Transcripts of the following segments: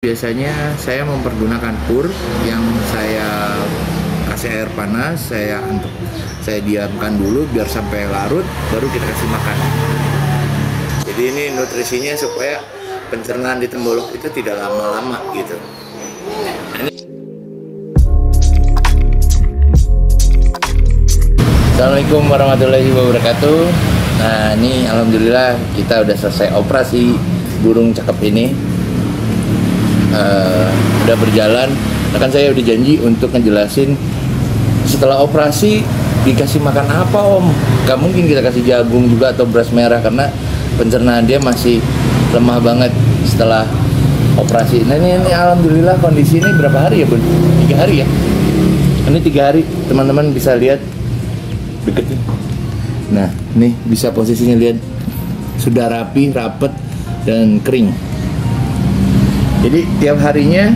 Biasanya saya mempergunakan pur yang saya kasih air panas, saya diamkan dulu biar sampai larut, baru kita kasih makan. Jadi ini nutrisinya supaya pencernaan di tenggorok itu tidak lama-lama gitu. Assalamualaikum warahmatullahi wabarakatuh. Nah ini alhamdulillah kita udah selesai operasi burung cakep ini. Udah berjalan. Kan saya udah janji untuk ngejelasin setelah operasi dikasih makan apa om. Gak mungkin kita kasih jagung juga atau beras merah karena pencernaan dia masih lemah banget setelah operasi. Nah ini alhamdulillah kondisi ini berapa hari ya bun? 3 hari ya. Ini 3 hari teman-teman bisa lihat deketin. Nah nih bisa posisinya lihat sudah rapi, rapet dan kering. Jadi tiap harinya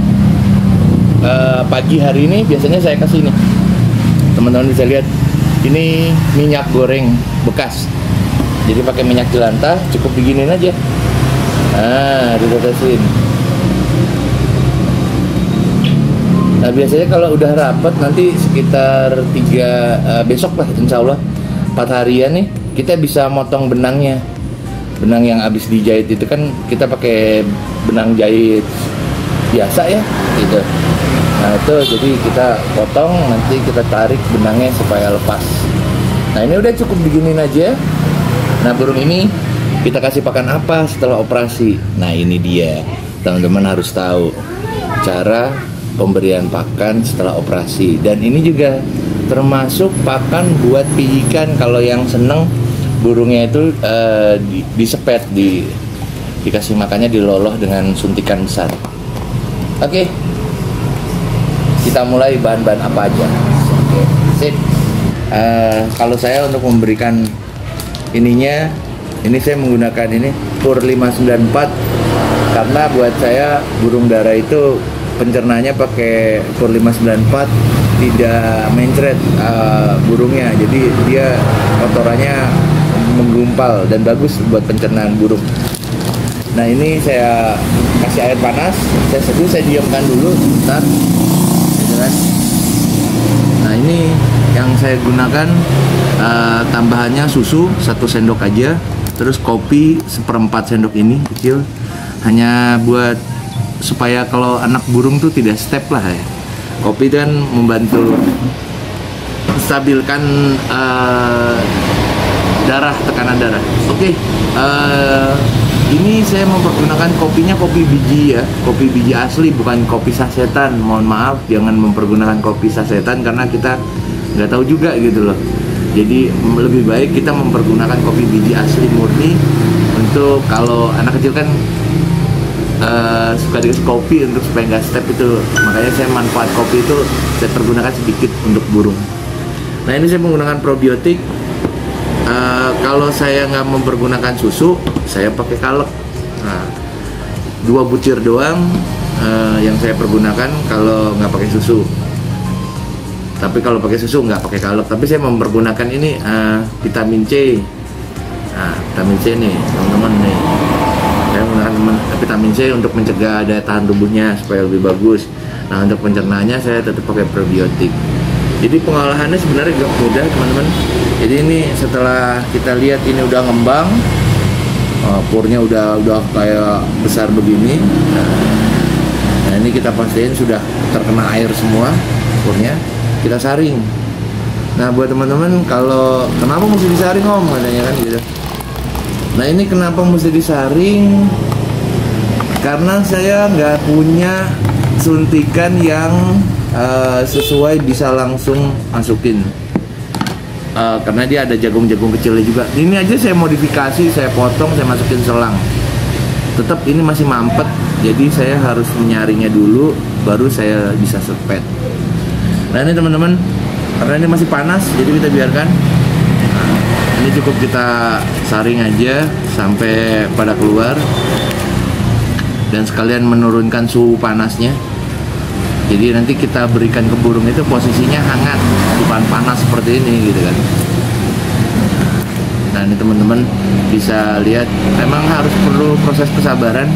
pagi hari ini biasanya saya kasih ini. Teman-teman bisa lihat ini minyak goreng bekas. Jadi pakai minyak jelantah, cukup diginin aja. Nah, ditetesin. Nah, biasanya kalau udah rapat nanti sekitar 3 besok lah insya Allah 4 harian nih kita bisa motong benangnya. Benang yang habis dijahit itu kan kita pakai benang jahit biasa ya gitu. Nah itu jadi kita potong, nanti kita tarik benangnya supaya lepas. Nah ini udah cukup diginin aja. Nah burung ini kita kasih pakan apa setelah operasi. Nah ini dia teman-teman harus tahu cara pemberian pakan setelah operasi. Dan ini juga termasuk pakan buat pijikan kalau yang seneng burungnya itu disepet, dikasih makannya diloloh dengan suntikan besar. Oke, kita mulai bahan-bahan apa aja. Oke, sip. Kalau saya untuk memberikan ininya, ini saya menggunakan ini pur 594 karena buat saya burung dara itu pencernaannya pakai pur 594 tidak mencret burungnya, jadi dia kotorannya menggumpal dan bagus buat pencernaan burung. Nah ini saya kasih air panas, saya seduh, saya diamkan dulu bentar, gitu kan. Nah ini yang saya gunakan tambahannya susu 1 sendok aja, terus kopi 1/4 sendok ini kecil, hanya buat supaya kalau anak burung tuh tidak step lah ya. Kopi kan membantu stabilkan tekanan darah. Oke, ini saya mempergunakan kopinya kopi biji ya, kopi biji asli bukan kopi sasetan. Mohon maaf, jangan mempergunakan kopi sasetan karena kita nggak tahu juga gitu loh. Jadi lebih baik kita mempergunakan kopi biji asli murni untuk kalau anak kecil kan suka dikasih kopi untuk supaya nggak step itu. Makanya saya manfaat kopi itu saya pergunakan sedikit untuk burung. Nah ini saya menggunakan probiotik. Kalau saya nggak mempergunakan susu, saya pakai kalek. Nah, 2 butir doang yang saya pergunakan kalau nggak pakai susu. Tapi kalau pakai susu nggak pakai kalek. Tapi saya mempergunakan ini vitamin C. Nah, vitamin C nih, teman-teman nih. Saya menggunakan vitamin C untuk mencegah daya tahan tubuhnya supaya lebih bagus. Nah, untuk pencernaannya saya tetap pakai probiotik. Jadi pengolahannya sebenarnya gak mudah teman-teman. Jadi ini setelah kita lihat ini udah ngembang, purnya udah kayak besar begini. Nah ini kita pastiin sudah terkena air semua purnya, kita saring. Nah buat teman-teman kalau kenapa mesti disaring om katanya kan gitu. Nah ini kenapa mesti disaring? Karena saya nggak punya suntikan yang sesuai bisa langsung masukin. Karena dia ada jagung-jagung kecilnya juga. Ini aja saya modifikasi, saya potong, saya masukin selang. Tetap ini masih mampet, jadi saya harus menyaringnya dulu, baru saya bisa sepet. Nah ini teman-teman, karena ini masih panas, jadi kita biarkan. Nah, ini cukup kita saring aja sampai pada keluar, dan sekalian menurunkan suhu panasnya. Jadi nanti kita berikan ke burung itu posisinya hangat, bukan panas seperti ini gitu kan. Nah ini teman-teman bisa lihat memang harus perlu proses kesabaran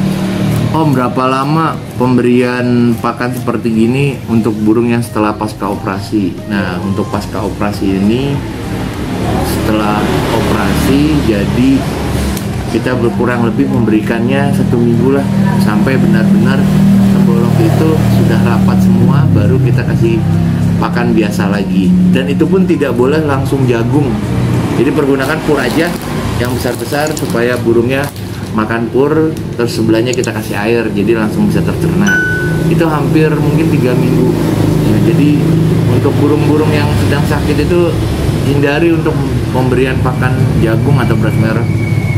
Om, berapa lama pemberian pakan seperti gini untuk burung yang setelah pasca operasi? Nah, untuk pasca operasi ini, setelah operasi, jadi kita berkurang lebih memberikannya 1 minggu lah, sampai benar-benar tenggorok itu sudah rapat semua, baru kita kasih pakan biasa lagi. Dan itu pun tidak boleh langsung jagung. Jadi pergunakan pur aja yang besar-besar supaya burungnya makan pur, terus sebelahnya kita kasih air, jadi langsung bisa tercerna. Itu hampir mungkin 3 minggu ya. Jadi untuk burung-burung yang sedang sakit itu hindari untuk pemberian pakan jagung atau beras merah.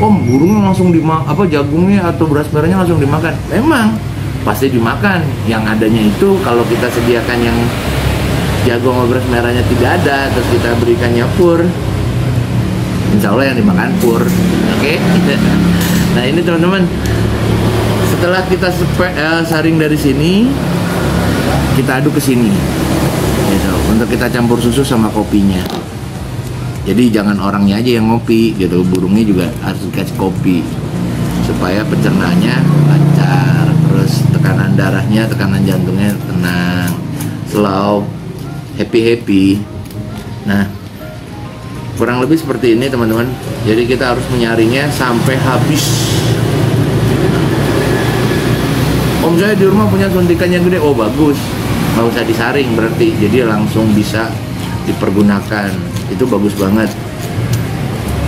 Om, burungnya langsung jagungnya atau beras merahnya langsung dimakan. Memang pasti dimakan. Yang adanya itu kalau kita sediakan yang jagung atau beras merahnya tidak ada, terus kita berikannya pur, insya Allah yang dimakan pur. Oke? Nah ini teman-teman, setelah kita saring dari sini, kita aduk ke sini gitu, untuk kita campur susu sama kopinya. Jadi jangan orangnya aja yang ngopi gitu, burungnya juga harus dikasih kopi supaya pencernaannya lancar, terus tekanan darahnya, tekanan jantungnya tenang, slow, happy. Nah, kurang lebih seperti ini teman-teman. Jadi kita harus menyaringnya sampai habis. Om, saya di rumah punya suntikan yang gede. Oh bagus, nggak usah disaring berarti, jadi langsung bisa dipergunakan. Itu bagus banget.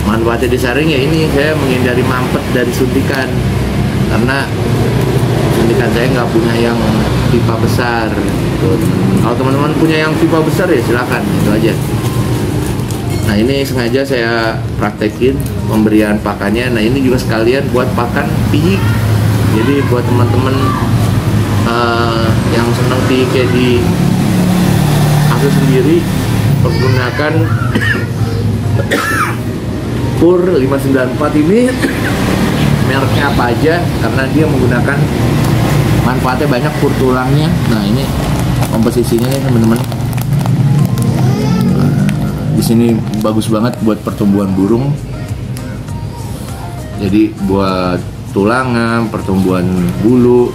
Manfaatnya disaring ya ini, saya menghindari mampet dari suntikan, karena suntikan saya nggak punya yang pipa besar. Tuh, kalau teman-teman punya yang pipa besar ya silakan, itu aja. Nah ini sengaja saya praktekin pemberian pakannya. Nah ini juga sekalian buat pakan piyik. Jadi buat teman-teman yang senang piyik kayak di aku sendiri, pergunakan pur 594 ini. Mereknya apa aja, karena dia menggunakan manfaatnya banyak, pur tulangnya. Nah ini komposisinya nih teman-teman. Di sini bagus banget buat pertumbuhan burung. Jadi buat tulangan, pertumbuhan bulu,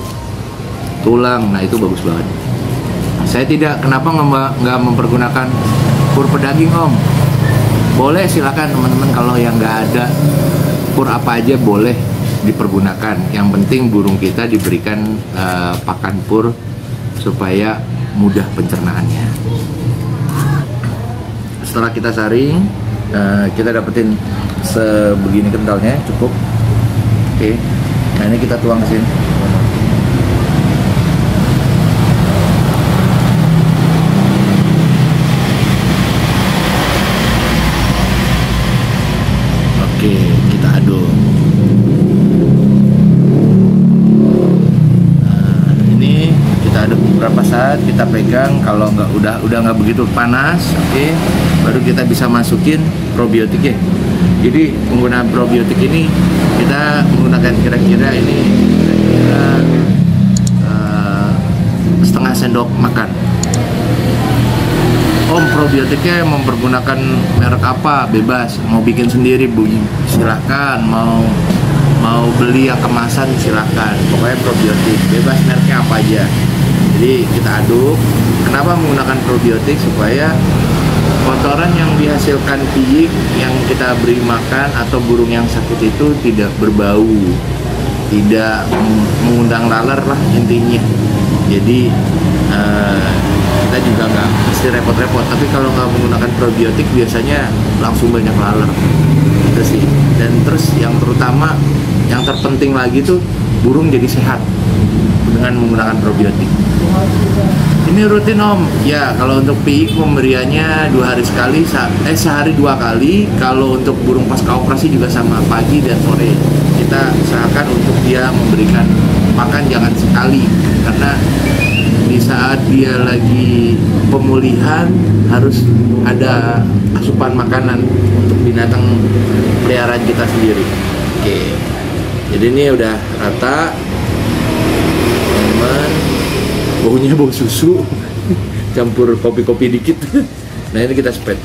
tulang, nah itu bagus banget. Saya tidak, kenapa nggak mempergunakan pur pedaging Om? Boleh silakan teman-teman, kalau yang nggak ada pur apa aja boleh dipergunakan. Yang penting burung kita diberikan pakan pur supaya mudah pencernaannya. Setelah kita saring, kita dapetin sebegini kentalnya, cukup. Oke, nah ini kita tuang ke sini. Oke, kita aduk. Nah, ini kita aduk beberapa saat, kita pegang. Kalau udah nggak begitu panas, oke, baru kita bisa masukin probiotik ya. Jadi penggunaan probiotik ini kita menggunakan kira-kira setengah sendok makan. Om, probiotiknya mempergunakan merek apa? Bebas. Mau bikin sendiri Bu, silahkan. Mau beli yang kemasan silahkan. Pokoknya probiotik bebas, mereknya apa aja. Jadi kita aduk. Kenapa menggunakan probiotik? Supaya kotoran yang dihasilkan piyik yang kita beri makan atau burung yang sakit itu tidak berbau, tidak mengundang laler lah intinya. Jadi kita juga nggak mesti repot-repot. Tapi kalau nggak menggunakan probiotik biasanya langsung banyak laler itu sih. Dan terus yang terutama, yang terpenting lagi tuh burung jadi sehat dengan menggunakan probiotik. Ini rutin Om. Ya, kalau untuk piyik pemberiannya 2 hari sekali, sehari 2 kali. Kalau untuk burung pasca operasi juga sama, pagi dan sore. Kita usahakan untuk dia memberikan makan jangan sekali, karena di saat dia lagi pemulihan harus ada asupan makanan untuk binatang peliharaan kita sendiri. Oke. Jadi ini udah rata. Teman-teman, baunya bau susu campur kopi-kopi dikit. Nah ini kita spet.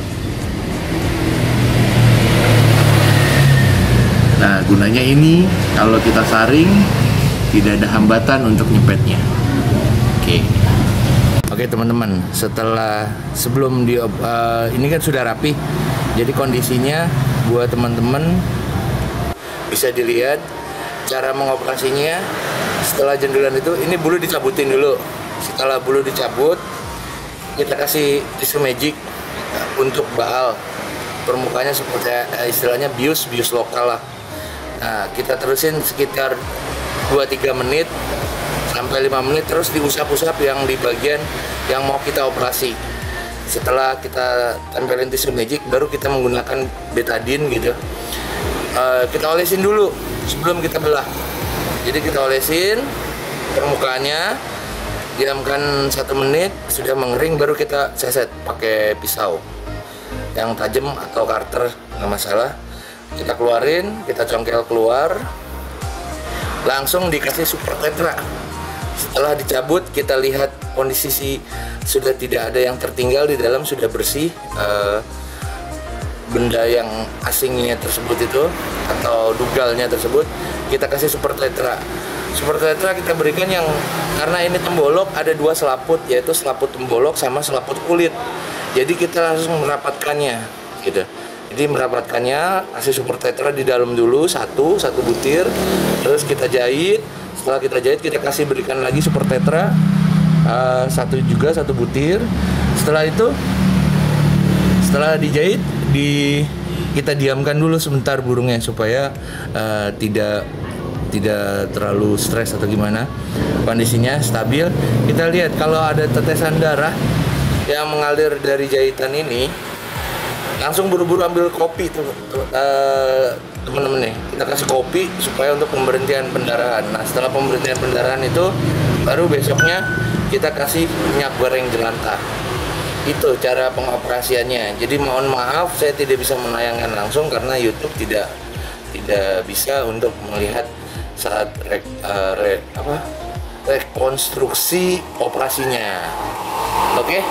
Nah gunanya ini, kalau kita saring tidak ada hambatan untuk nyepetnya. Oke teman-teman, sebelum ini kan sudah rapi, jadi kondisinya buat teman-teman bisa dilihat cara mengoperasinya. Setelah jendulan itu, ini bulu dicabutin dulu. Setelah bulu dicabut, kita kasih tisu magic untuk baal permukaannya seperti istilahnya bius lokal lah. Nah, kita terusin sekitar 2-3 menit sampai 5 menit, terus diusap-usap yang di bagian yang mau kita operasi. Setelah kita tempelin tisu magic, baru kita menggunakan betadine gitu. Kita olesin dulu sebelum kita belah. Jadi kita olesin permukaannya, diamkan 1 menit, sudah mengering, baru kita seset pakai pisau yang tajam atau cutter, nggak masalah. Kita keluarin, kita congkel keluar, langsung dikasih super tetra. Setelah dicabut, kita lihat kondisi sudah tidak ada yang tertinggal di dalam, sudah bersih. Benda yang asingnya tersebut itu atau dugalnya tersebut, kita kasih super tetra. Super tetra kita berikan yang, karena ini tembolok, ada 2 selaput, yaitu selaput tembolok sama selaput kulit. Jadi kita langsung merapatkannya gitu. Jadi merapatkannya, kasih super tetra di dalam dulu satu butir, terus kita jahit. Setelah kita jahit, kita kasih berikan lagi super tetra satu butir. Setelah itu, setelah dijahit, kita diamkan dulu sebentar burungnya supaya tidak terlalu stres atau gimana, kondisinya stabil. Kita lihat kalau ada tetesan darah yang mengalir dari jahitan ini, langsung buru-buru ambil kopi tuh teman-teman nih. Kita kasih kopi supaya untuk pemberhentian pendarahan. Nah, setelah pemberhentian pendarahan itu, baru besoknya kita kasih minyak goreng jelantah. Itu cara pengoperasiannya. Jadi mohon maaf saya tidak bisa menayangkan langsung karena YouTube tidak bisa untuk melihat saat rekonstruksi operasinya. Oke,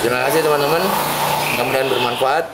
terima kasih teman-teman, mudah-mudahan bermanfaat.